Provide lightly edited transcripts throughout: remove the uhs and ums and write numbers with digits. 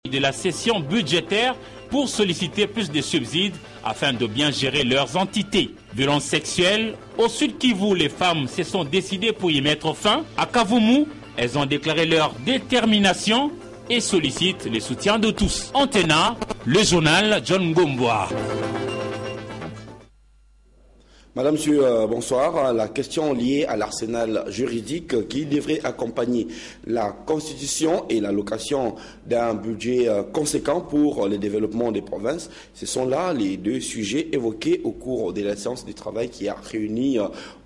de la session budgétaire pour solliciter plus de subsides afin de bien gérer leurs entités. Violences sexuelles, au Sud Kivu, les femmes se sont décidées pour y mettre fin. À Kavumu, elles ont déclaré leur détermination et sollicitent le soutien de tous. Antena, le journal John Gomboa. Madame, Monsieur, bonsoir. La question liée à l'arsenal juridique qui devrait accompagner la constitution et l'allocation d'un budget conséquent pour le développement des provinces, ce sont là les deux sujets évoqués au cours de la séance du travail qui a réuni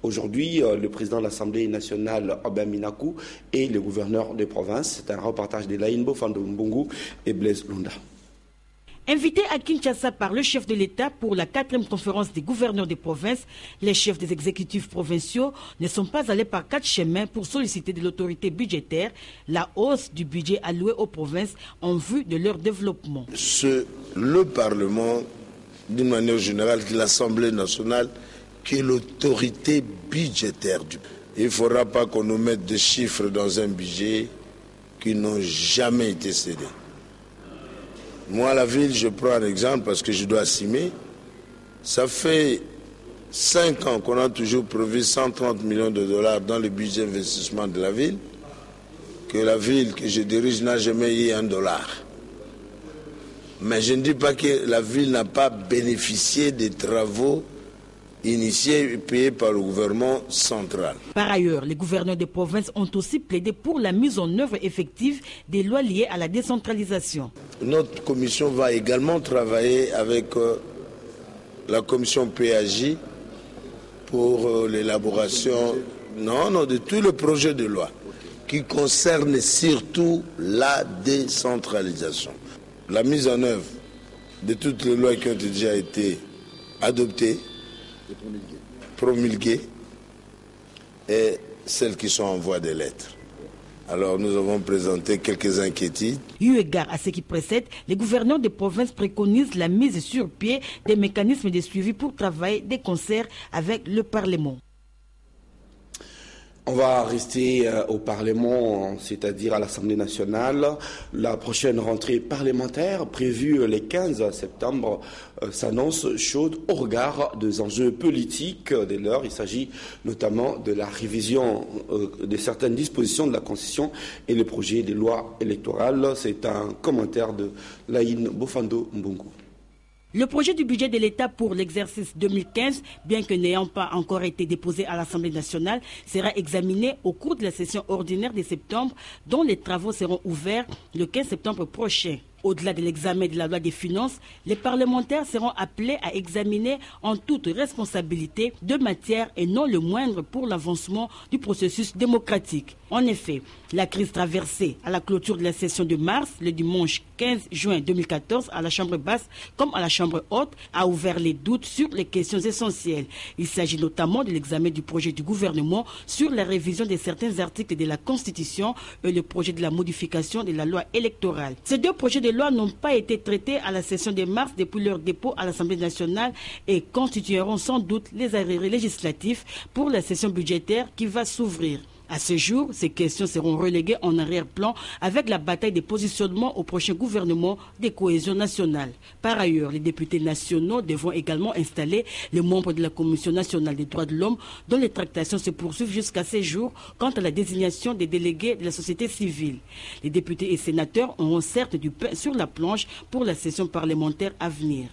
aujourd'hui le président de l'Assemblée nationale, Albert Minakou, et le gouverneur des provinces. C'est un reportage de Laïn Bofando Mbungu et Blaise Lunda. Invités à Kinshasa par le chef de l'État pour la 4e conférence des gouverneurs des provinces, les chefs des exécutifs provinciaux ne sont pas allés par 4 chemins pour solliciter de l'autorité budgétaire la hausse du budget alloué aux provinces en vue de leur développement. C'est le Parlement, d'une manière générale, l'Assemblée nationale, qui est l'autorité budgétaire du pays. Il ne faudra pas qu'on nous mette des chiffres dans un budget qui n'ont jamais été cédés. Moi, la ville, je prends un exemple parce que je dois assumer. Ça fait 5 ans qu'on a toujours prévu 130 millions de dollars dans le budget d'investissement de la ville, que la ville que je dirige n'a jamais eu $1. Mais je ne dis pas que la ville n'a pas bénéficié des travaux initiés et payés par le gouvernement central. Par ailleurs, les gouverneurs des provinces ont aussi plaidé pour la mise en œuvre effective des lois liées à la décentralisation. Notre commission va également travailler avec la commission PAJ pour l'élaboration de tout le projet de loi qui concerne surtout la décentralisation. La mise en œuvre de toutes les lois qui ont déjà été adoptées, promulguées et celles qui sont en voie de lettres. Alors nous avons présenté quelques inquiétudes. Eu égard à ce qui précède, les gouverneurs des provinces préconisent la mise sur pied des mécanismes de suivi pour travailler de concert avec le Parlement. On va rester au Parlement, c'est-à-dire à l'Assemblée nationale. La prochaine rentrée parlementaire, prévue le 15 septembre, s'annonce chaude au regard des enjeux politiques. Dès lors, il s'agit notamment de la révision de certaines dispositions de la Constitution et le projet de loi électorale. C'est un commentaire de Laïn Bofando Mbungu. Le projet du budget de l'État pour l'exercice 2015, bien que n'ayant pas encore été déposé à l'Assemblée nationale, sera examiné au cours de la session ordinaire de septembre, dont les travaux seront ouverts le 15 septembre prochain. Au-delà de l'examen de la loi des finances, les parlementaires seront appelés à examiner en toute responsabilité deux matières et non le moindre pour l'avancement du processus démocratique. En effet, la crise traversée à la clôture de la session de mars, le dimanche 15 juin 2014, à la Chambre basse comme à la Chambre haute, a ouvert les doutes sur les questions essentielles. Il s'agit notamment de l'examen du projet du gouvernement sur la révision de certains articles de la Constitution et le projet de la modification de la loi électorale. Ces deux projets de loi n'ont pas été traités à la session de mars depuis leur dépôt à l'Assemblée nationale et constitueront sans doute les arriérés législatifs pour la session budgétaire qui va s'ouvrir. À ce jour, ces questions seront reléguées en arrière-plan avec la bataille des positionnements au prochain gouvernement de cohésion nationale. Par ailleurs, les députés nationaux devront également installer les membres de la Commission nationale des droits de l'homme dont les tractations se poursuivent jusqu'à ce jour quant à la désignation des délégués de la société civile. Les députés et sénateurs auront certes du pain sur la planche pour la session parlementaire à venir.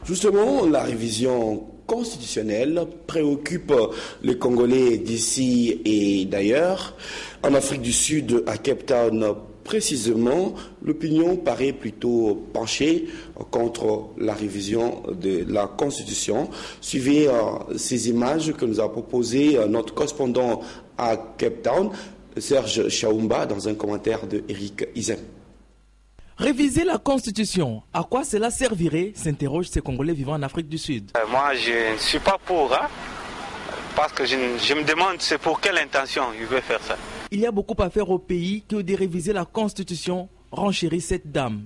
Justement, la révision constitutionnelle préoccupe les Congolais d'ici et d'ailleurs. En Afrique du Sud, à Cape Town précisément, l'opinion paraît plutôt penchée contre la révision de la Constitution. Suivez ces images que nous a proposées notre correspondant à Cape Town, Serge Chaoumba, dans un commentaire de Eric Izem. Réviser la Constitution, à quoi cela servirait, s'interrogent ces Congolais vivant en Afrique du Sud. Moi, je ne suis pas pour, parce que je me demande c'est pour quelle intention il veut faire ça. Il y a beaucoup à faire au pays que de réviser la Constitution, renchérit cette dame.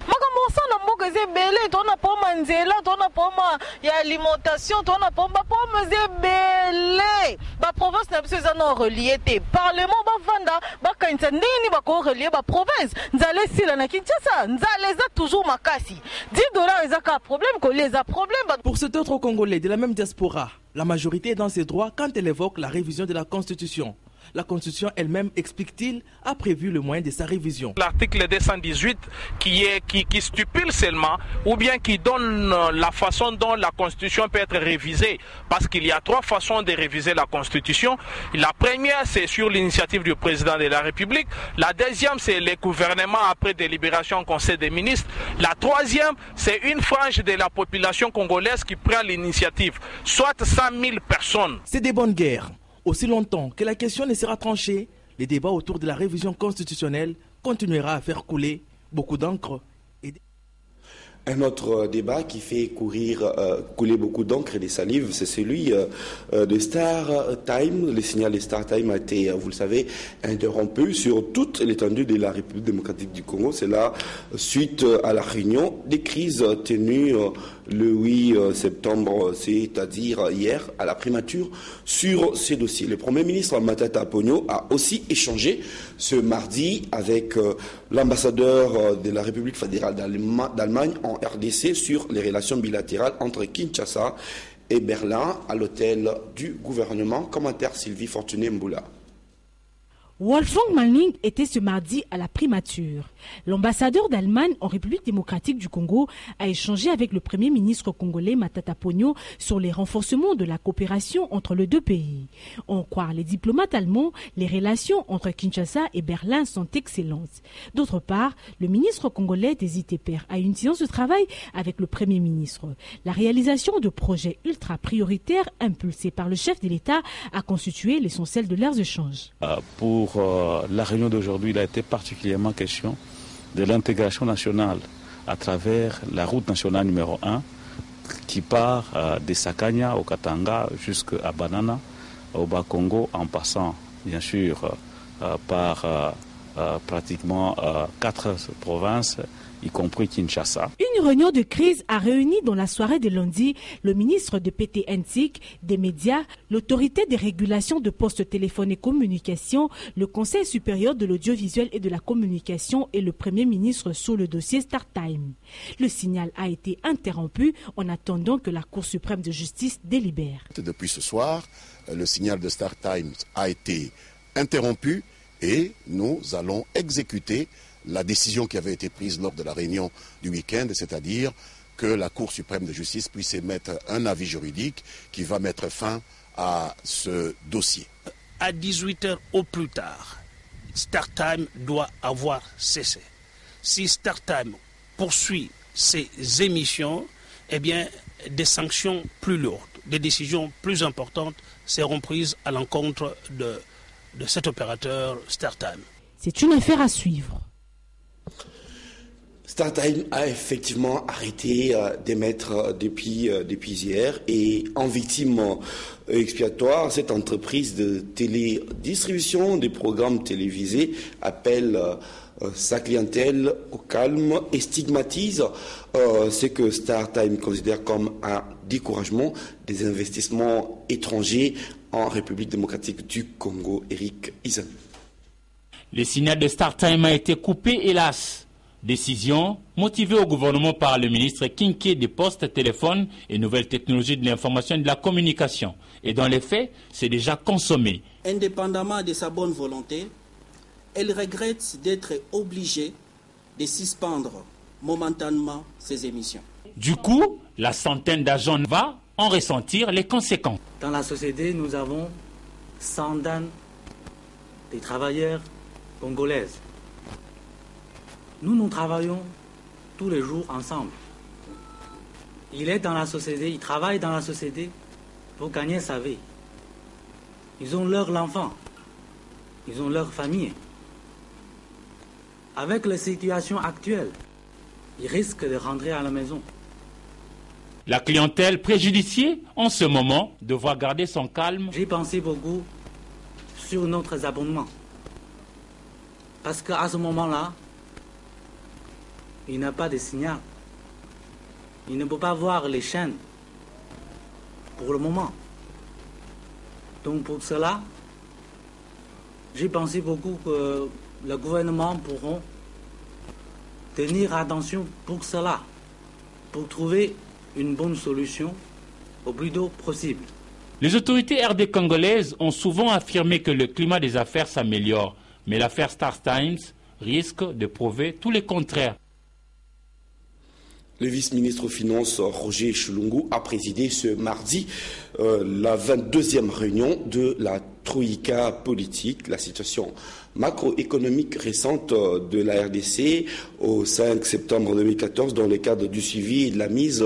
belé, ton apoma nzela, ton apoma y alimentation, ton apoma poma belé. Ba province n'a pas non relié te. Parlement ba vanda, ba kainta nini ba ko relié ba province. Nzale sila na Kinshasa, nzale za toujours makasi. $10 ezaka problème ko les a problème. Pour cet autre Congolais de la même diaspora, la majorité est dans ses droits quand elle évoque la révision de la Constitution. La Constitution elle-même, explique-t-il, a prévu le moyen de sa révision. L'article 218 qui stipule seulement ou bien qui donne la façon dont la Constitution peut être révisée. Parce qu'il y a 3 façons de réviser la Constitution. La première, c'est sur l'initiative du président de la République. La deuxième, c'est le gouvernement après délibération au Conseil des ministres. La troisième, c'est une frange de la population congolaise qui prend l'initiative, soit 100 000 personnes. C'est des bonnes guerres. Aussi longtemps que la question ne sera tranchée, le débat autour de la révision constitutionnelle continuera à faire couler beaucoup d'encre. Un autre débat qui fait couler beaucoup d'encre et des salives, c'est celui de Star Time. Le signal de Star Time a été, vous le savez, interrompu sur toute l'étendue de la République démocratique du Congo. C'est là suite à la réunion des crises tenues le 8 septembre, c'est-à-dire hier, à la primature, sur ces dossiers. Le Premier ministre Matata Ponyo a aussi échangé ce mardi avec l'ambassadeur de la République fédérale d'Allemagne en RDC sur les relations bilatérales entre Kinshasa et Berlin à l'hôtel du gouvernement. Commentaire Sylvie Fortuné-Mboula. Wolfgang Malling était ce mardi à la primature. L'ambassadeur d'Allemagne en République démocratique du Congo a échangé avec le Premier ministre congolais Matata Ponyo sur les renforcements de la coopération entre les deux pays. En croire les diplomates allemands, les relations entre Kinshasa et Berlin sont excellentes. D'autre part, le ministre congolais des ITPR a eu une séance de travail avec le Premier ministre. La réalisation de projets ultra prioritaires impulsés par le chef de l'État a constitué l'essentiel de leurs échanges. Pour la réunion d'aujourd'hui, il a été particulièrement question de l'intégration nationale à travers la route nationale numéro 1 qui part de Sakanya au Katanga jusqu'à Banana au Bas-Congo en passant bien sûr par pratiquement 4 provinces, y compris Kinshasa. Une réunion de crise a réuni dans la soirée de lundi le ministre de PTNTIC, des médias, l'autorité de régulation de postes téléphone et communication, le Conseil supérieur de l'audiovisuel et de la communication et le Premier ministre sur le dossier StarTime. Le signal a été interrompu en attendant que la Cour suprême de justice délibère. Depuis ce soir, le signal de StarTime a été interrompu et nous allons exécuter la décision qui avait été prise lors de la réunion du week-end, c'est-à-dire que la Cour suprême de justice puisse émettre un avis juridique qui va mettre fin à ce dossier. À 18h au plus tard, StarTime doit avoir cessé. Si StarTime poursuit ses émissions, eh bien, des sanctions plus lourdes, des décisions plus importantes seront prises à l'encontre de cet opérateur StarTime. C'est une affaire à suivre. StarTime a effectivement arrêté d'émettre depuis hier et en victime expiatoire, cette entreprise de télédistribution des programmes télévisés appelle sa clientèle au calme et stigmatise ce que StarTime considère comme un découragement des investissements étrangers en République démocratique du Congo. Eric Izan. Le signal de StarTime a été coupé, hélas. Décision motivée au gouvernement par le ministre Kinké des Postes, Téléphones et Nouvelles Technologies de l'Information et de la Communication. Et dans les faits, c'est déjà consommé. Indépendamment de sa bonne volonté, elle regrette d'être obligée de suspendre momentanément ses émissions. Du coup, la centaine d'agents va en ressentir les conséquences. Dans la société, nous avons 100 des travailleurs congolaises. Nous travaillons tous les jours ensemble. Il est dans la société, il travaille dans la société pour gagner sa vie. Ils ont leur enfant, ils ont leur famille. Avec la situation actuelle, ils risquent de rentrer à la maison. La clientèle préjudiciée, en ce moment, devra garder son calme. J'ai pensé beaucoup sur notre abonnement. Parce qu'à ce moment-là, il n'y a pas de signal. il ne peut pas voir les chaînes pour le moment. Donc pour cela, j'ai pensé beaucoup que le gouvernement pourront tenir attention pour cela, pour trouver une bonne solution au plus tôt possible. Les autorités RD congolaises ont souvent affirmé que le climat des affaires s'améliore, mais l'affaire Star Times risque de prouver tout le contraire. Le vice-ministre aux Finances, Roger Chulungu, a présidé ce mardi la 22e réunion de la Troïka politique, la situation macroéconomique récente de la RDC au 5 septembre 2014 dans le cadre du suivi et de la mise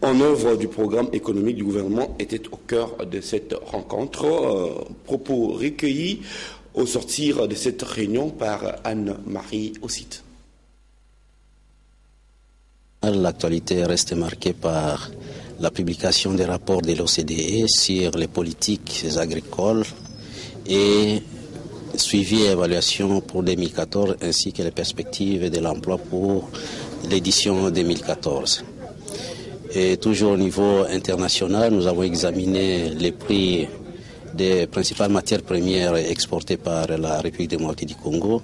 en œuvre du programme économique du gouvernement était au cœur de cette rencontre. Propos recueillis au sortir de cette réunion par Anne-Marie Ossite. L'actualité reste marquée par la publication des rapports de l'OCDE sur les politiques agricoles et suivi et évaluation pour 2014 ainsi que les perspectives de l'emploi pour l'édition 2014. Et toujours au niveau international, nous avons examiné les prix des principales matières premières exportées par la République démocratique du Congo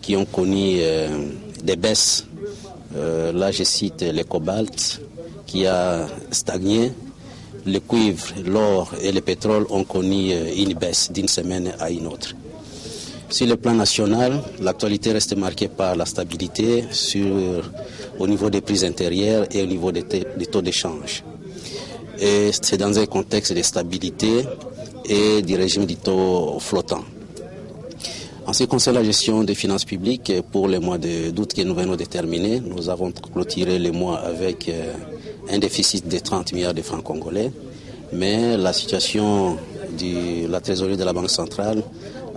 qui ont connu des baisses. Là, je cite le cobalt qui a stagné, le cuivre, l'or et le pétrole ont connu une baisse d'une semaine à une autre. Sur le plan national, l'actualité reste marquée par la stabilité au niveau des prix intérieurs et au niveau des taux d'échange. Et c'est dans un contexte de stabilité et du régime du taux flottant. En ce qui concerne la gestion des finances publiques, pour le mois d'août que nous venons de terminer, nous avons clôturé le mois avec un déficit de 30 milliards de francs congolais. Mais la situation de la trésorerie de la Banque centrale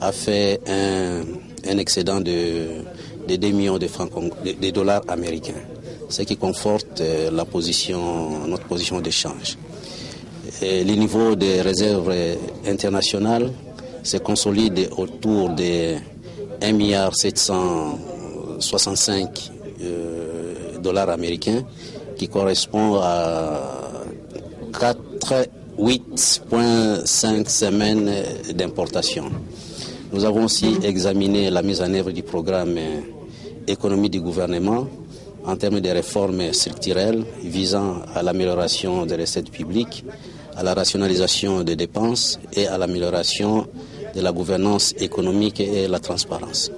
a fait un excédent de 2 millions de dollars américains, ce qui conforte notre position d'échange. Le niveau des réserves internationales se consolide autour de 1,765 milliard américains, qui correspond à 8,5 semaines d'importation. Nous avons aussi examiné la mise en œuvre du programme économie du gouvernement en termes de réformes structurelles visant à l'amélioration des recettes publiques, à la rationalisation des dépenses et à l'amélioration de la gouvernance économique et la transparence.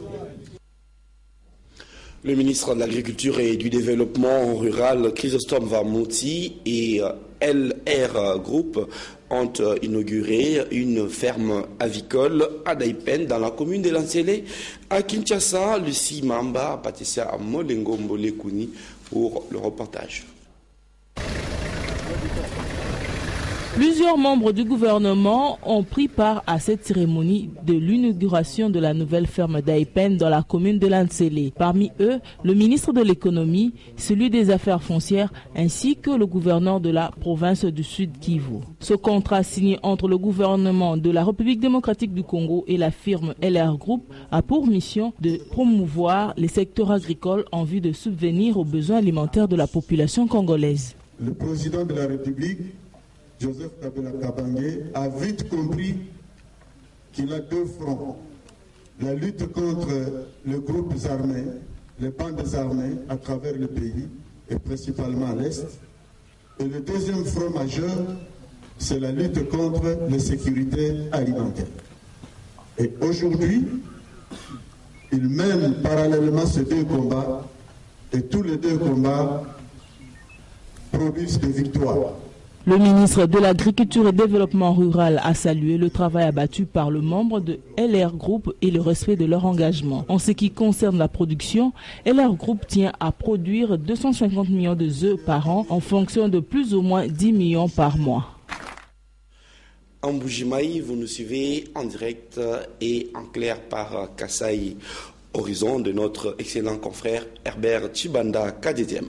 Le ministre de l'Agriculture et du Développement rural, Chrysostome Vamouti, et LR Group ont inauguré une ferme avicole à Daipen, dans la commune de Lansele, à Kinshasa. Lucie Mamba, Patricia Molengo Mbolekuni pour le reportage. Plusieurs membres du gouvernement ont pris part à cette cérémonie de l'inauguration de la nouvelle ferme d'Aipen dans la commune de Lansele. Parmi eux, le ministre de l'économie, celui des affaires foncières ainsi que le gouverneur de la province du Sud Kivu. Ce contrat signé entre le gouvernement de la République démocratique du Congo et la firme LR Group a pour mission de promouvoir les secteurs agricoles en vue de subvenir aux besoins alimentaires de la population congolaise. Le président de la République, Joseph Kabila Kabange, a vite compris qu'il a deux fronts. La lutte contre les groupes armés, les bandes armées à travers le pays, et principalement à l'Est. Et le deuxième front majeur, c'est la lutte contre l'insécurité alimentaire. Et aujourd'hui, il mène parallèlement ces deux combats, et tous les deux combats produisent des victoires. Le ministre de l'Agriculture et Développement rural a salué le travail abattu par le membre de LR Group et le respect de leur engagement. En ce qui concerne la production, LR Group tient à produire 250 millions d'œufs par an en fonction de plus ou moins 10 millions par mois. En Bujimaï, vous nous suivez en direct et en clair par Kassai horizon de notre excellent confrère Herbert Chibanda Kadetième.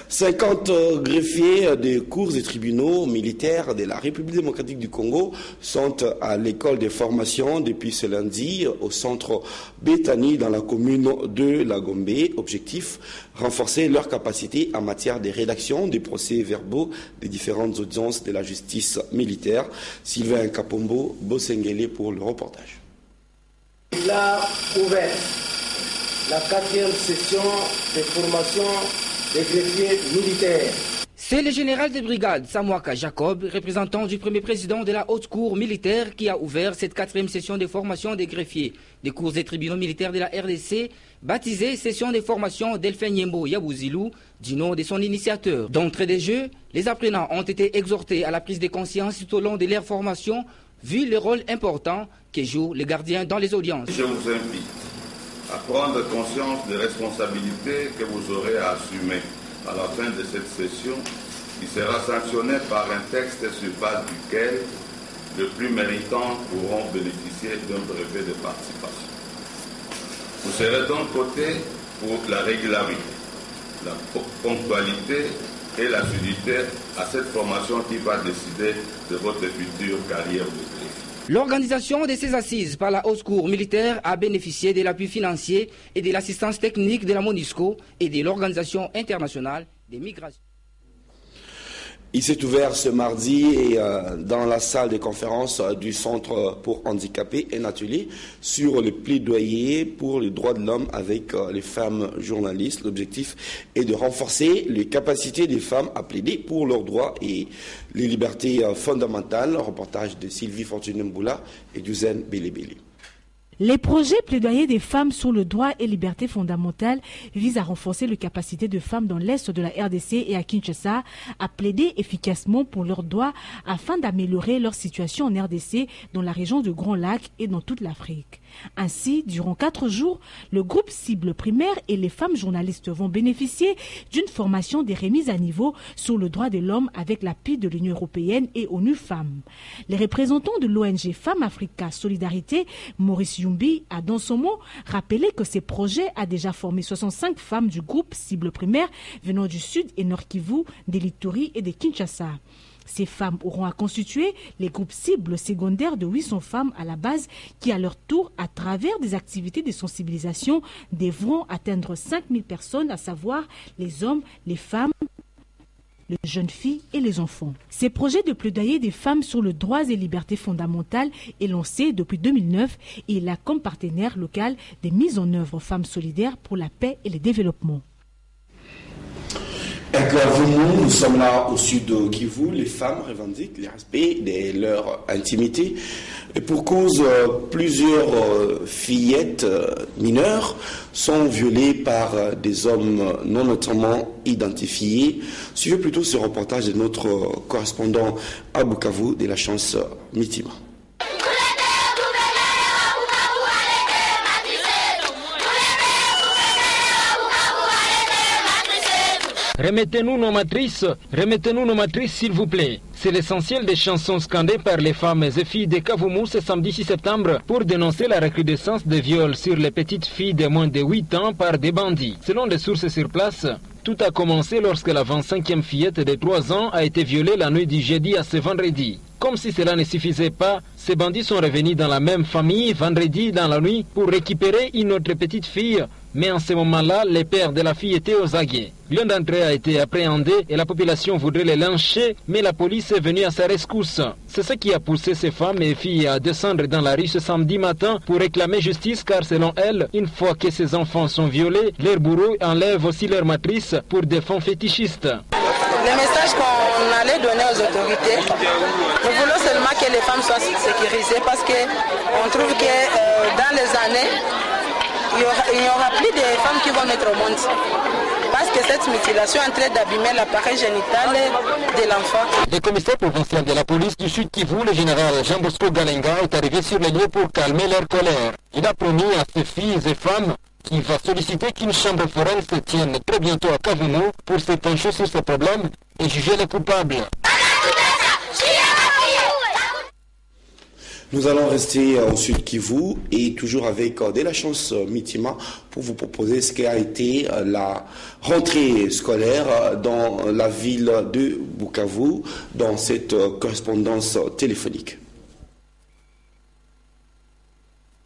50 greffiers des cours et tribunaux militaires de la République démocratique du Congo sont à l'école de formation depuis ce lundi au centre Béthani dans la commune de La Gombe. Objectif, renforcer leur capacité en matière de rédaction des procès-verbaux des différentes audiences de la justice militaire. Sylvain Kapombo, Bosengele pour le reportage. Il a ouvert la 4e session de formation des greffiers militaires. C'est le général de brigade Samouaka Jacob, représentant du premier président de la haute cour militaire, qui a ouvert cette 4e session de formation des greffiers des cours et tribunaux militaires de la RDC, baptisée session de formation Delphin Nyembo Yabouzilou, du nom de son initiateur. D'entrée des jeux, les apprenants ont été exhortés à la prise de conscience tout au long de leur formation, vu le rôle important que jouent les gardiens dans les audiences. Je vous invite à prendre conscience des responsabilités que vous aurez à assumer à la fin de cette session, qui sera sanctionnée par un texte sur base duquel les plus méritants pourront bénéficier d'un brevet de participation. Vous serez donc coté pour la régularité, la ponctualité et l'assiduité à cette formation qui va décider de votre future carrière de greffier. L'organisation de ces assises par la haute cour militaire a bénéficié de l'appui financier et de l'assistance technique de la MONUSCO et de l'Organisation internationale des migrations. Il s'est ouvert ce mardi dans la salle de conférence du Centre pour handicapés un atelier sur le plaidoyer pour les droits de l'homme avec les femmes journalistes. L'objectif est de renforcer les capacités des femmes à plaider pour leurs droits et les libertés fondamentales. Reportage de Sylvie Fortuné-Mboula et d'Uzen Belebele. Les projets plaidoyers des femmes sur le droit et liberté fondamentales visent à renforcer les capacités de femmes dans l'est de la RDC et à Kinshasa à plaider efficacement pour leurs droits afin d'améliorer leur situation en RDC, dans la région du Grand Lac et dans toute l'Afrique. Ainsi, durant 4 jours, le groupe cible primaire et les femmes journalistes vont bénéficier d'une formation des remises à niveau sur le droit de l'homme avec l'appui de l'Union européenne et ONU Femmes. Les représentants de l'ONG Femmes Africa Solidarité, Maurice Yumbi, a dans son mot rappelé que ce projet a déjà formé 65 femmes du groupe cible primaire venant du Sud et Nord Kivu, des Lituri et de Kinshasa. Ces femmes auront à constituer les groupes cibles secondaires de 800 femmes à la base qui, à leur tour, à travers des activités de sensibilisation, devront atteindre 5000 personnes, à savoir les hommes, les femmes, les jeunes filles et les enfants. Ces projets de plaidoyer des femmes sur les droits et libertés fondamentales est lancé depuis 2009 et il a comme partenaire local des mises en œuvre Femmes solidaires pour la paix et le développement. Nous sommes là au sud de Kivu. Les femmes revendiquent le respect de leur intimité. Et pour cause, plusieurs fillettes mineures sont violées par des hommes non notamment identifiés. Suivez plutôt ce reportage de notre correspondant à Bukavu de la chance Mitima. Remettez-nous nos matrices s'il vous plaît. C'est l'essentiel des chansons scandées par les femmes et filles de Kavumu ce samedi 6 septembre pour dénoncer la recrudescence des viols sur les petites filles de moins de 8 ans par des bandits. Selon des sources sur place, tout a commencé lorsque la 25e fillette de 3 ans a été violée la nuit du jeudi à ce vendredi. Comme si cela ne suffisait pas, ces bandits sont revenus dans la même famille vendredi dans la nuit pour récupérer une autre petite fille, mais en ce moment-là, les pères de la fille étaient aux aguets. L'un d'entre eux a été appréhendé et la population voudrait les lyncher, mais la police est venue à sa rescousse. C'est ce qui a poussé ces femmes et filles à descendre dans la rue ce samedi matin pour réclamer justice, car selon elles, une fois que ces enfants sont violés, leurs bourreaux enlèvent aussi leur matrice pour des fins fétichistes. Le message qu'on allait donner aux autorités, nous voulons seulement que les femmes soient sécurisées parce qu'on trouve que dans les années, il n'y aura plus de femmes qui vont naître au monde. Parce que cette mutilation est en train d'abîmer l'appareil génital de l'enfant. Le commissaire provincial de la police du Sud Kivu, le général Jean-Bosco Galenga, est arrivé sur les lieux pour calmer leur colère. Il a promis à ces filles et femmes qu'il va solliciter qu'une chambre foraine se tienne très bientôt à Kavumu pour se pencher sur ce problème et juger les coupables. Nous allons rester au Sud Kivu et toujours avec de la chance Mitima pour vous proposer ce qu'a été la rentrée scolaire dans la ville de Bukavu dans cette correspondance téléphonique.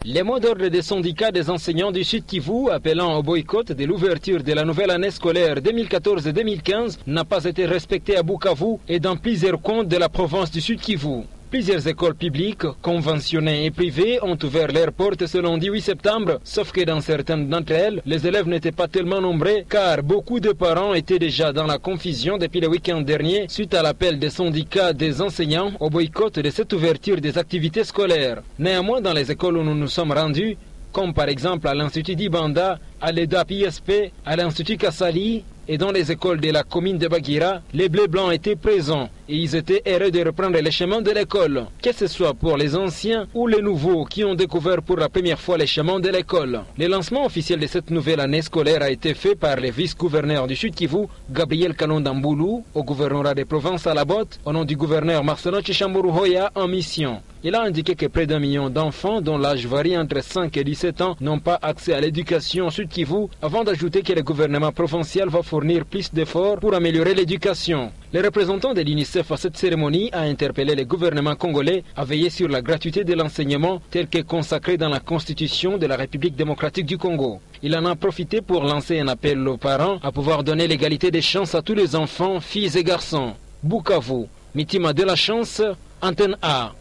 Les mots d'ordre des syndicats des enseignants du Sud Kivu appelant au boycott de l'ouverture de la nouvelle année scolaire 2014-2015 n'a pas été respecté à Bukavu et dans plusieurs coins de la province du Sud Kivu. Plusieurs écoles publiques, conventionnées et privées ont ouvert leurs portes ce lundi 8 septembre, sauf que dans certaines d'entre elles, les élèves n'étaient pas tellement nombreux car beaucoup de parents étaient déjà dans la confusion depuis le week-end dernier suite à l'appel des syndicats des enseignants au boycott de cette ouverture des activités scolaires. Néanmoins, dans les écoles où nous nous sommes rendus, comme par exemple à l'Institut d'Ibanda, à l'EDAP ISP, à l'Institut Kassali et dans les écoles de la commune de Bagira, les bleus blancs étaient présents et ils étaient heureux de reprendre les chemins de l'école, que ce soit pour les anciens ou les nouveaux qui ont découvert pour la première fois les chemins de l'école. Le lancement officiel de cette nouvelle année scolaire a été fait par le vice-gouverneur du Sud Kivu, Gabriel Kalondamboulou, au gouvernorat des provinces à la botte, au nom du gouverneur Marcelo Tshishamburu-Hoya en mission. Il a indiqué que près d'1 million d'enfants, dont l'âge varie entre 5 et 17 ans, n'ont pas accès à l'éducation au Sud Kivu, avant d'ajouter que le gouvernement provincial va fournir plus d'efforts pour améliorer l'éducation. Le représentant de l'UNICEF à cette cérémonie a interpellé le gouvernement congolais à veiller sur la gratuité de l'enseignement tel que consacré dans la Constitution de la République démocratique du Congo. Il en a profité pour lancer un appel aux parents à pouvoir donner l'égalité des chances à tous les enfants, filles et garçons. Bukavu, Mitima de la chance, Antenne A.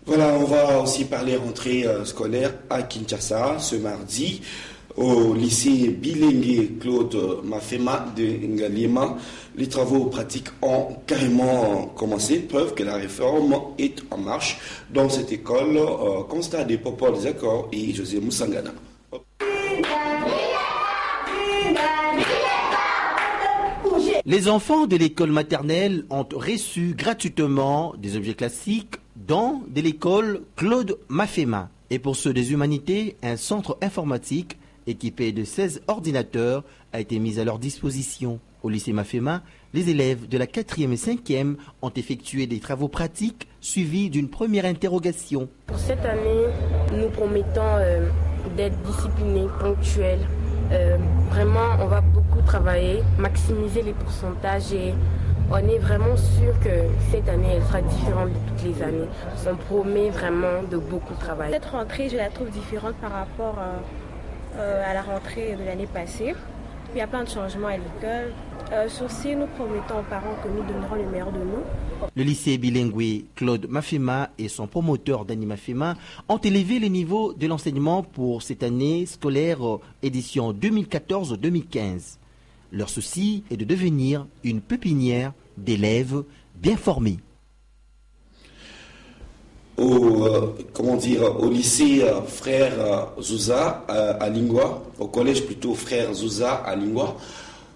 Voilà, on va aussi parler rentrée scolaire à Kinshasa ce mardi au lycée bilingue Claude Mafema de Ngalima. Les travaux pratiques ont carrément commencé, preuve que la réforme est en marche dans cette école. Constat de Popol Zakor et José Moussangana. Les enfants de l'école maternelle ont reçu gratuitement des objets classiques dans de l'école Claude Mafema. Et pour ceux des humanités, un centre informatique équipé de 16 ordinateurs a été mis à leur disposition. Au lycée Mafema, les élèves de la 4e et 5e ont effectué des travaux pratiques suivis d'une première interrogation. Pour cette année, nous promettons d'être disciplinés, ponctuels. Vraiment, on va beaucoup travailler, maximiser les pourcentages et on est vraiment sûr que cette année, elle sera différente de toutes les années. On promet vraiment de beaucoup travailler. Cette rentrée, je la trouve différente par rapport à la rentrée de l'année passée. Il y a plein de changements à l'école. Sur ce, nous promettons aux parents que nous donnerons le meilleur de nous. Le lycée bilingue Claude Mafema et son promoteur Dani Mafema ont élevé les niveaux de l'enseignement pour cette année scolaire édition 2014-2015. Leur souci est de devenir une pépinière d'élèves bien formés. Au lycée Frère Zouza à Lingua, au collège plutôt Frère Zouza à Lingua,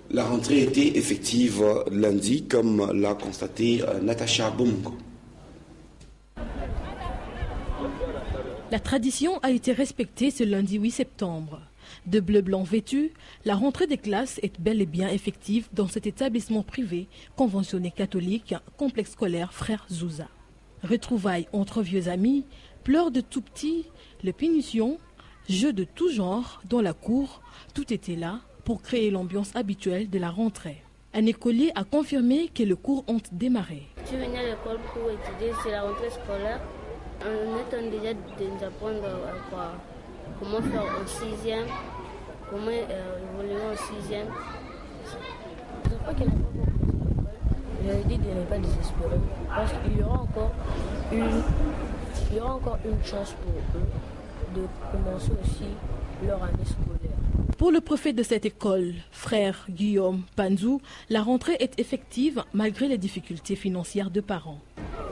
la rentrée était effective lundi, comme l'a constaté Natacha Bomungo. La tradition a été respectée ce lundi 8 septembre. De bleu-blanc vêtus, la rentrée des classes est bel et bien effective dans cet établissement privé, conventionné catholique, complexe scolaire Frère Zouza. Retrouvailles entre vieux amis, pleurs de tout petits, les punitions, jeux de tout genre dans la cour, tout était là pour créer l'ambiance habituelle de la rentrée. Un écolier a confirmé que les cours ont démarré. Je venais à l'école pour étudier, c'est la rentrée scolaire. On attend déjà de nous apprendre comment faire en 6e, comment évoluer en 6e. Je crois qu'il n'y a pas beaucoup d'école. J'avais dit de ne pas désespérer parce qu'il y aura encore une chance pour eux de commencer aussi leur année scolaire. Pour le préfet de cette école, frère Guillaume Panzou, la rentrée est effective malgré les difficultés financières de parents.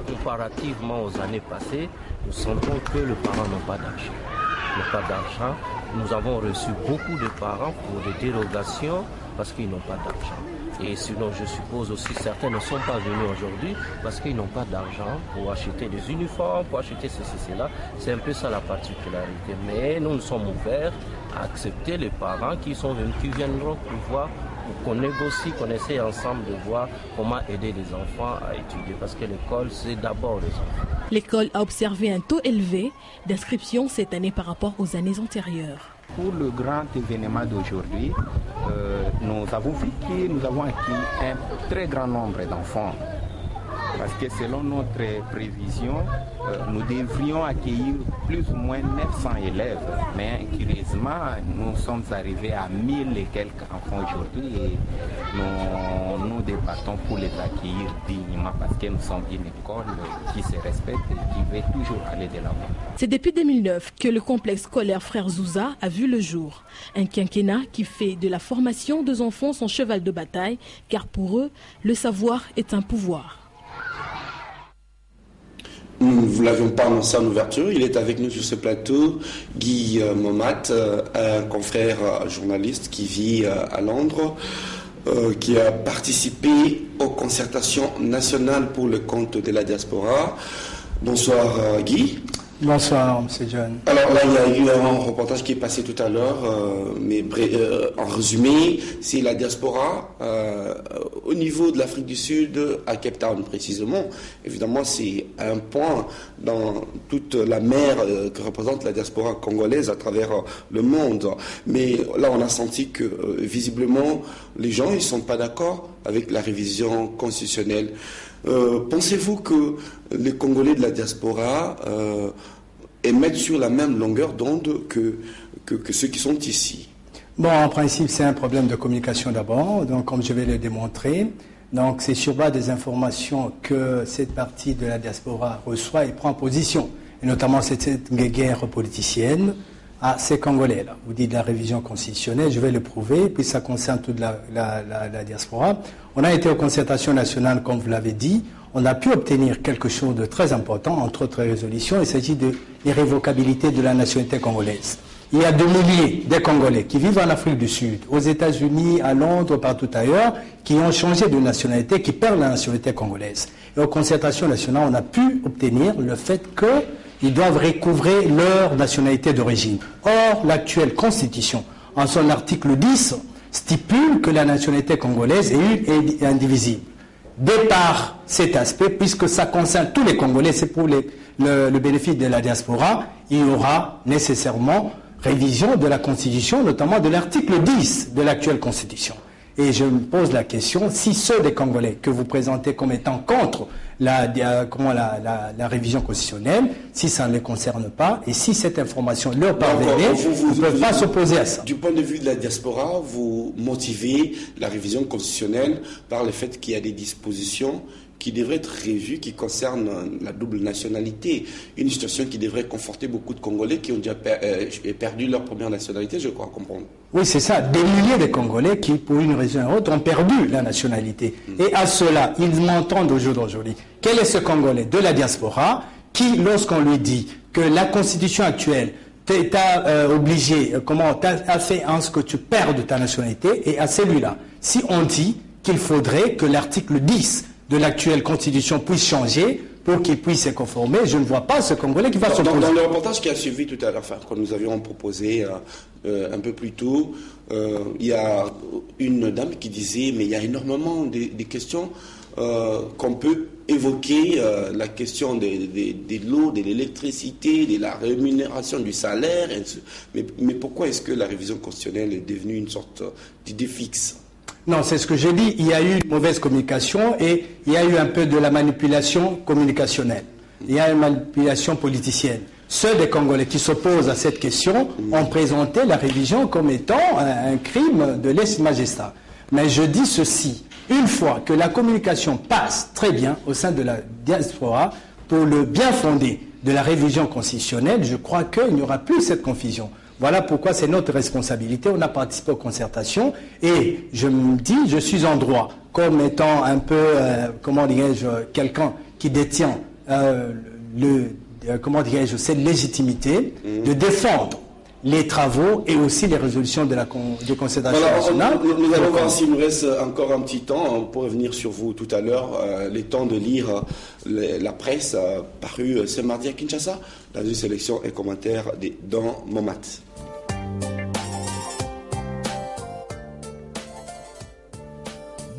Comparativement aux années passées, nous sentons que les parents n'ont pas d'argent. Nous avons reçu beaucoup de parents pour des dérogations parce qu'ils n'ont pas d'argent. Et sinon, je suppose aussi certains ne sont pas venus aujourd'hui parce qu'ils n'ont pas d'argent pour acheter des uniformes, pour acheter ceci, cela. C'est un peu ça la particularité. Mais nous sommes ouverts à accepter les parents qui sont venus, qui viendront pour voir, pour qu'on négocie, qu'on essaie ensemble de voir comment aider les enfants à étudier. Parce que l'école, c'est d'abord les enfants. L'école a observé un taux élevé d'inscription cette année par rapport aux années antérieures. Pour le grand événement d'aujourd'hui, nous avons vu que nous avons acquis un très grand nombre d'enfants. Parce que selon notre prévision, nous devrions accueillir plus ou moins 900 élèves. Mais curieusement, nous sommes arrivés à 1000 et quelques enfants aujourd'hui et nous débattons pour les accueillir dignement parce que nous sommes une école qui se respecte et qui veut toujours aller de l'avant. C'est depuis 2009 que le complexe scolaire Frère Zouza a vu le jour. Un quinquennat qui fait de la formation des enfants son cheval de bataille, car pour eux, le savoir est un pouvoir. Nous ne l'avions pas annoncé en ouverture. Il est avec nous sur ce plateau, Guy Momat, un confrère journaliste qui vit à Londres, qui a participé aux concertations nationales pour le compte de la diaspora. Bonsoir Guy. Bonsoir, M. John. Alors là, il y a eu un reportage qui est passé tout à l'heure, mais en résumé, c'est la diaspora au niveau de l'Afrique du Sud, à Cape Town précisément. Évidemment, c'est un point dans toute la mer que représente la diaspora congolaise à travers le monde. Mais là, on a senti que visiblement, les gens, ils ne sont pas d'accord avec la révision constitutionnelle. Pensez-vous que les Congolais de la diaspora émettent sur la même longueur d'onde que ceux qui sont ici? Bon, en principe, c'est un problème de communication d'abord, donc comme je vais le démontrer. Donc c'est sur base des informations que cette partie de la diaspora reçoit et prend position, et notamment cette guerre politicienne à ces Congolais-là. Vous dites la révision constitutionnelle, je vais le prouver, puis ça concerne toute la diaspora. On a été aux concertations nationales, comme vous l'avez dit, on a pu obtenir quelque chose de très important, entre autres résolutions, il s'agit de l'irrévocabilité de la nationalité congolaise. Il y a 2 milliers de Congolais qui vivent en Afrique du Sud, aux États-Unis, à Londres, partout ailleurs, qui ont changé de nationalité, qui perdent la nationalité congolaise. Et aux concertations nationales, on a pu obtenir le fait qu'ils doivent recouvrer leur nationalité d'origine. Or, l'actuelle Constitution, en son article 10, stipule que la nationalité congolaise est une et indivisible. De par cet aspect, puisque ça concerne tous les Congolais, c'est pour le bénéfice de la diaspora, il y aura nécessairement révision de la Constitution, notamment de l'article 10 de l'actuelle Constitution. Et je me pose la question, si ceux des Congolais que vous présentez comme étant contre la révision constitutionnelle, si ça ne les concerne pas, et si cette information leur parvenait, vous ne peuvent pas s'opposer à ça. Du point de vue de la diaspora, vous motivez la révision constitutionnelle par le fait qu'il y a des dispositions qui devraient être revues, qui concernent la double nationalité. Une situation qui devrait conforter beaucoup de Congolais qui ont déjà perdu leur première nationalité, je crois comprendre. Oui, c'est ça. Des milliers de Congolais qui, pour une raison ou autre, ont perdu la nationalité. Et à cela, ils m'entendent aujourd'hui. Quel est ce Congolais de la diaspora qui, lorsqu'on lui dit que la constitution actuelle t'a obligé, t'a fait en ce que tu perdes ta nationalité, et à celui-là, si on dit qu'il faudrait que l'article 10 de l'actuelle constitution puisse changer pour qu'il puisse se conformer, je ne vois pas ce Congolais qui va s'opposer. Dans le reportage qui a suivi tout à l'heure, quand nous avions proposé un peu plus tôt, il y a une dame qui disait, mais il y a énormément de questions qu'on peut évoquer, la question de l'eau, de l'électricité, de la rémunération du salaire, mais pourquoi est-ce que la révision constitutionnelle est devenue une sorte d'idée fixe? Non, c'est ce que j'ai dit. Il y a eu une mauvaise communication et il y a eu un peu de la manipulation communicationnelle. Il y a une manipulation politicienne. Ceux des Congolais qui s'opposent à cette question ont présenté la révision comme étant un crime de lèse-majestat. Mais je dis ceci, une fois que la communication passe très bien au sein de la diaspora pour le bien fondé de la révision constitutionnelle, je crois qu'il n'y aura plus cette confusion. Voilà pourquoi c'est notre responsabilité. On a participé aux concertations et je me dis, je suis en droit, comme étant un peu, quelqu'un qui détient cette légitimité de défendre les travaux et aussi les résolutions des concertations nationales. Nous allons voir s'il nous reste encore un petit temps. On pourrait revenir sur vous tout à l'heure. Les temps de lire la presse parue ce mardi à Kinshasa. Dans une sélection et commentaire dans Momat.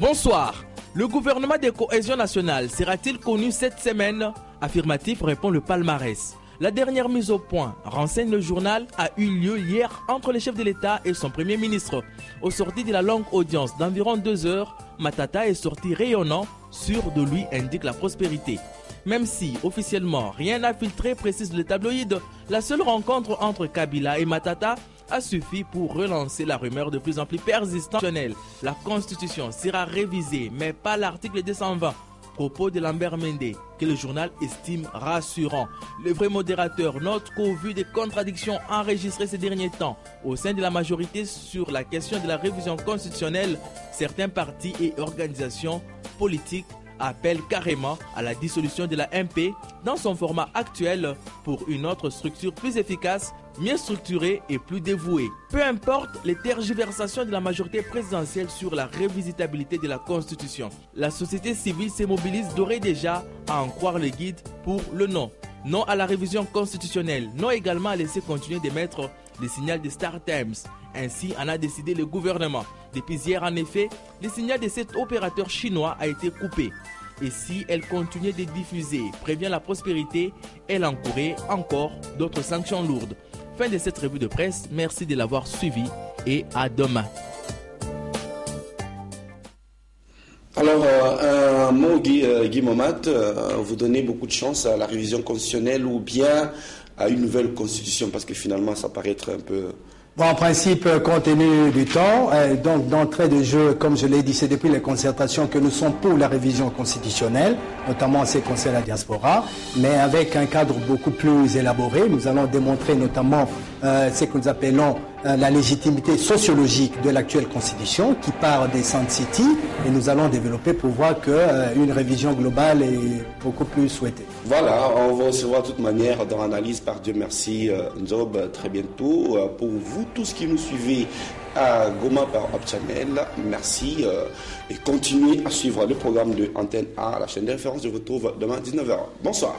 Bonsoir. Le gouvernement de cohésion nationale sera-t-il connu cette semaine? Affirmatif, répond le palmarès. La dernière mise au point, renseigne le journal, a eu lieu hier entre le chef de l'État et son premier ministre. Au sorti de la longue audience d'environ 2 heures, Matata est sorti rayonnant, sûr de lui, indique la prospérité. Même si, officiellement, rien n'a filtré, précise le tabloïd, la seule rencontre entre Kabila et Matata a suffi pour relancer la rumeur de plus en plus persistante. La Constitution sera révisée, mais pas l'article 220. Propos de Lambert Mende, que le journal estime rassurant. Le vrai modérateur note qu'au vu des contradictions enregistrées ces derniers temps au sein de la majorité sur la question de la révision constitutionnelle, certains partis et organisations politiques appellent carrément à la dissolution de la MP dans son format actuel pour une autre structure plus efficace, mieux structurée et plus dévouée. Peu importe les tergiversations de la majorité présidentielle sur la révisitabilité de la Constitution, la société civile se mobilise d'ores et déjà à en croire le guide pour le non. Non à la révision constitutionnelle, non également à laisser continuer d'émettre le signal des Star Times. Ainsi en a décidé le gouvernement. Depuis hier, en effet, le signal de cet opérateur chinois a été coupé. Et si elle continuait de diffuser, prévient la prospérité, elle encourait encore d'autres sanctions lourdes. Fin de cette revue de presse, merci de l'avoir suivi et à demain. Alors, un mot, Guy Momat, vous donnez beaucoup de chance à la révision constitutionnelle ou bien à une nouvelle constitution, parce que finalement, ça paraît être un peu... Bon, en principe, compte tenu du temps, donc d'entrée de jeu, comme je l'ai dit, c'est depuis les concertations que nous sommes pour la révision constitutionnelle, notamment en ce qui concerne la diaspora, mais avec un cadre beaucoup plus élaboré. Nous allons démontrer notamment ce que nous appelons la légitimité sociologique de l'actuelle constitution qui part des Sun City, et nous allons développer pour voir qu'une révision globale est beaucoup plus souhaitée. Voilà, on va recevoir de toute manière dans l'analyse par Dieu merci Nzob très bientôt. Pour vous tous qui nous suivez à Goma par Opchannel, merci et continuez à suivre le programme de Antenne A, la chaîne de référence. Je vous retrouve demain à 19h. Bonsoir.